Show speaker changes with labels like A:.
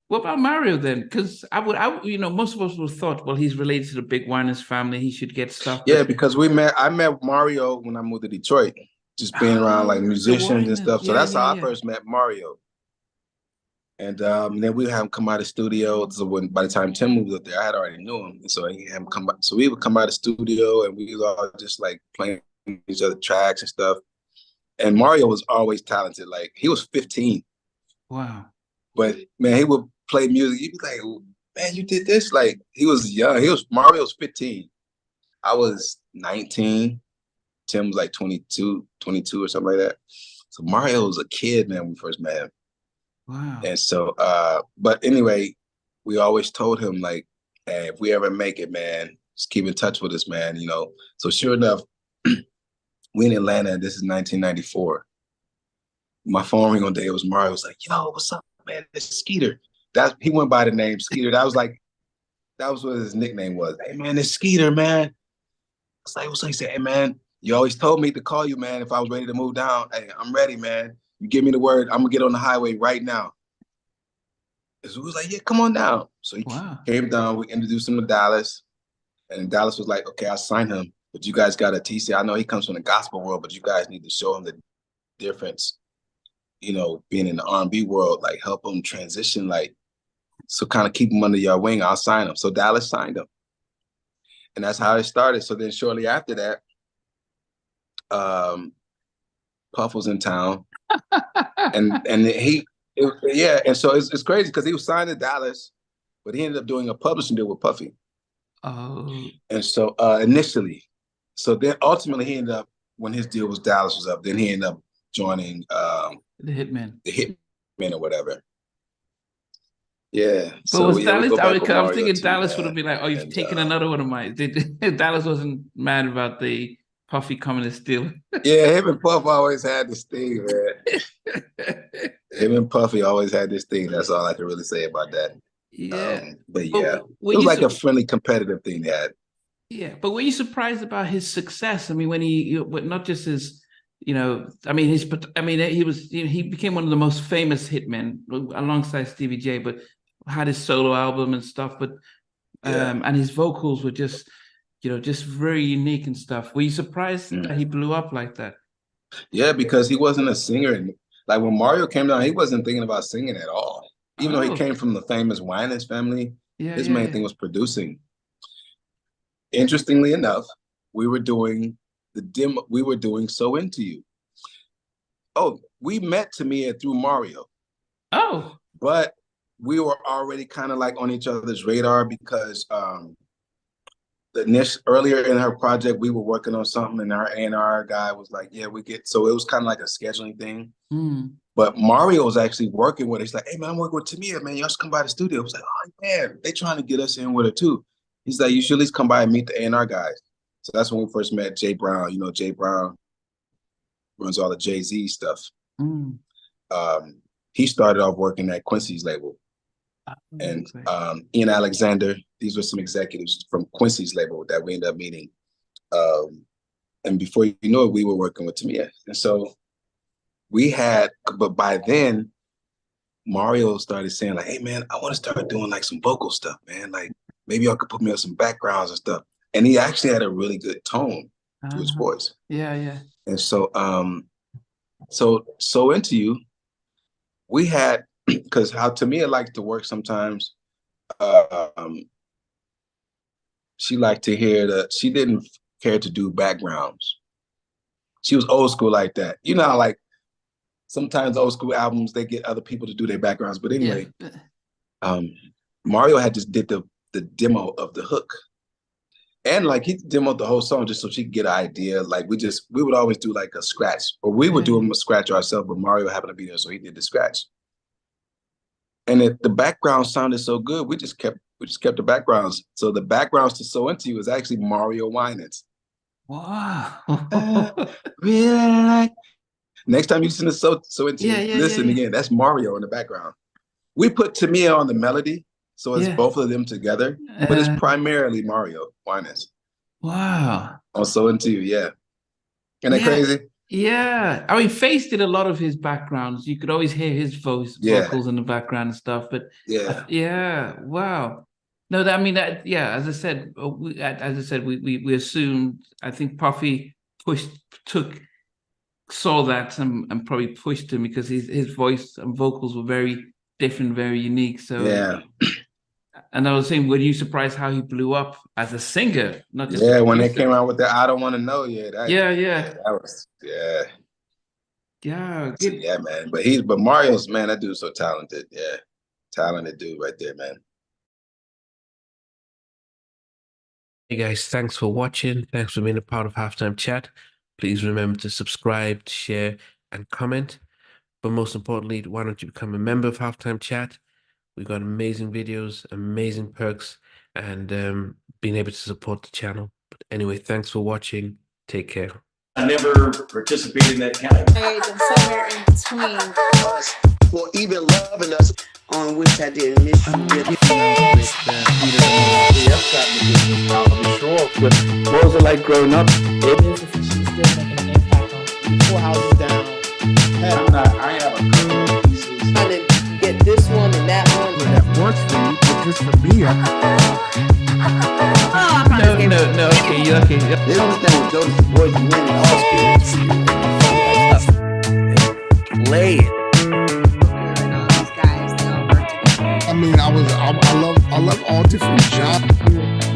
A: What about Mario then? Because most of us would have thought, well, he's related to the big Winans family. He should get stuff.
B: Yeah, because I met Mario when I moved to Detroit, just being around like
A: Oh, the
B: musicians and
A: Winans.
B: stuff. So
A: Yeah,
B: that's
A: yeah,
B: how I
A: yeah.
B: first met Mario. And then we have him come out of the studio. So by the time Tim moved up there, I had already knew him. And so he had him come by. So we would come out of the studio and we was all just like playing each other tracks and stuff. And Mario was always talented. Like he was 15,
A: Wow.
B: but man, he would play music. You'd be like, man, you did this? Like he was young. Mario was 15. I was 19. Tim was like 22 or something like that. So Mario was a kid, man, when we first met him.
A: Wow.
B: And so, but anyway, we always told him like, hey, if we ever make it, man, just keep in touch with us, man. So sure enough, we in Atlanta, and this is 1994. My phone ring one day, it was Mario. Was like, yo, what's up, man? It's Skeeter. He went by the name Skeeter. That was what his nickname was. Hey, man, it's Skeeter, man. It's like, what's up? He said, hey, man, you always told me to call you, man, if I was ready to move down. Hey, I'm ready, man. You give me the word, I'm gonna get on the highway right now. And so he was like, yeah, come on down. So he
A: Wow.
B: came down, we introduced him to Dallas. And Dallas was like, okay, I'll sign him. But you guys got a TC. I know he comes from the gospel world, but you guys need to show him the difference, being in the R&B world, like help him transition, like, so kind of keep him under your wing. I'll sign him. So Dallas signed him. And that's how it started. So then shortly after that, Puff was in town. And yeah, and so it's crazy because he was signed to Dallas, but he ended up doing a publishing deal with Puffy.
A: Oh,
B: And so initially, so then ultimately he ended up, when his deal with Dallas was up, then he ended up joining
A: the Hitman.
B: the Hitmen or whatever. Yeah.
A: But
B: So
A: was
B: yeah, we
A: Dallas?
B: go back with
A: I was
B: Mario
A: thinking
B: too,
A: Dallas would have
B: man.
A: been like, "Oh, you've
B: And
A: taken another one of mine." Dallas wasn't mad about the Puffy coming to steal.
B: yeah, him and Puff always had this thing, man. Him and Puffy always had this thing. That's all I can really say about that.
A: Yeah,
B: But
A: but
B: yeah,
A: were
B: it was
A: you?
B: like a friendly, competitive thing they had.
A: Yeah, but were you surprised about his success? I mean, when not just his, I mean, he was, he became one of the most famous hitmen alongside Stevie J, but had his solo album and stuff. But
B: Yeah.
A: and his vocals were just, just very unique and stuff. Were you surprised
B: Mm.
A: that he blew up like that?
B: Yeah, because he wasn't a singer. And like when Mario came down, he wasn't thinking about singing at all. Even though he
A: Oh,
B: came from the famous Winans family,
A: yeah,
B: his
A: yeah,
B: main
A: yeah.
B: thing was producing. Interestingly enough, we were doing we were doing So Into You. Oh, we met Tamia through Mario,
A: Oh,
B: but we were already kind of like on each other's radar because earlier in her project, we were working on something, and our A&R guy was like, "Yeah, we get." So it was kind of like a scheduling thing.
A: mm.
B: But Mario was actually working with her. He's like, "Hey man, I'm working with Tamia, man. Y'all should come by the studio." I was like, "Oh man, they trying to get us in with her too." He's like, "You should at least come by and meet the A&R guys." So that's when we first met Jay Brown. Jay Brown runs all the Jay-Z stuff.
A: Mm.
B: He started off working at Quincy's label.
A: Oh,
B: And
A: okay.
B: Ian Alexander, these were some executives from Quincy's label that we ended up meeting. And before you know it, we were working with Tamia. And so but by then, Mario started saying like, hey man, I want to start doing like some vocal stuff, man. Like maybe y'all could put me on some backgrounds and stuff. And he actually had a really good tone to his
A: Uh-huh.
B: voice.
A: Yeah, yeah.
B: And so so Into You, we had, because how Tamia liked to work sometimes, um, she liked to she didn't care to do backgrounds. She was old school like that. You know how like sometimes old school albums, they get other people to do their backgrounds. But
A: Yeah.
B: anyway, um, Mario had just did the demo of the hook. And like he demoed the whole song just so she could get an idea. Like we would always do like a scratch, or we would do
A: Yeah.
B: a scratch ourselves, but Mario happened to be there, so he did the scratch. And the background sounded so good, we just kept the backgrounds. So the backgrounds to So Into You was actually Mario Winans.
A: Wow.
B: Really like. Next time you listen to So Into
A: Yeah,
B: You,
A: yeah, yeah,
B: listen
A: yeah.
B: again. That's Mario in the background. We put Tamia on the melody, so it's
A: Yeah.
B: both of them together, but it's
A: Uh,
B: primarily Mario Winans
A: wow.
B: on So Into You. Yeah, isn't that
A: Yeah.
B: crazy?
A: Yeah, I mean, Face did a lot of his backgrounds. You could always hear his vocals in the background and stuff. But yeah, wow. No, that I mean that. Yeah, as I said, we assumed. I think Puffy saw that and probably pushed him because his voice and vocals were very different, very unique. So
B: yeah.
A: And I was saying, were you surprised how he blew up as a singer, not just
B: when they came out with the "I Don't Want to Know"? Yeah, that was
A: good.
B: Yeah, man. But Mario's, man, that dude's so talented. Yeah, talented dude right there, man.
C: Hey guys, thanks for watching. Thanks for being a part of Halftime Chat. Please remember to subscribe, share, and comment. But most importantly, why don't you become a member of Halftime Chat? We've got amazing videos, amazing perks, and being able to support the channel. But anyway, thanks for watching. Take care.
D: I never participated in that kind of.
E: And somewhere in between
F: us, or even loving us, on which I didn't miss you.
A: What was it like growing up?
G: She's still making an impact on 4 houses down.
D: I have a couple of pieces.
E: trying to get this one and that one.
H: That works for you, but just for me,
A: No, okay.
F: They don't understand what Jonas boys do in all spirits.
C: Play it.
E: These guys, they all work together.
H: I mean, I love all different genres.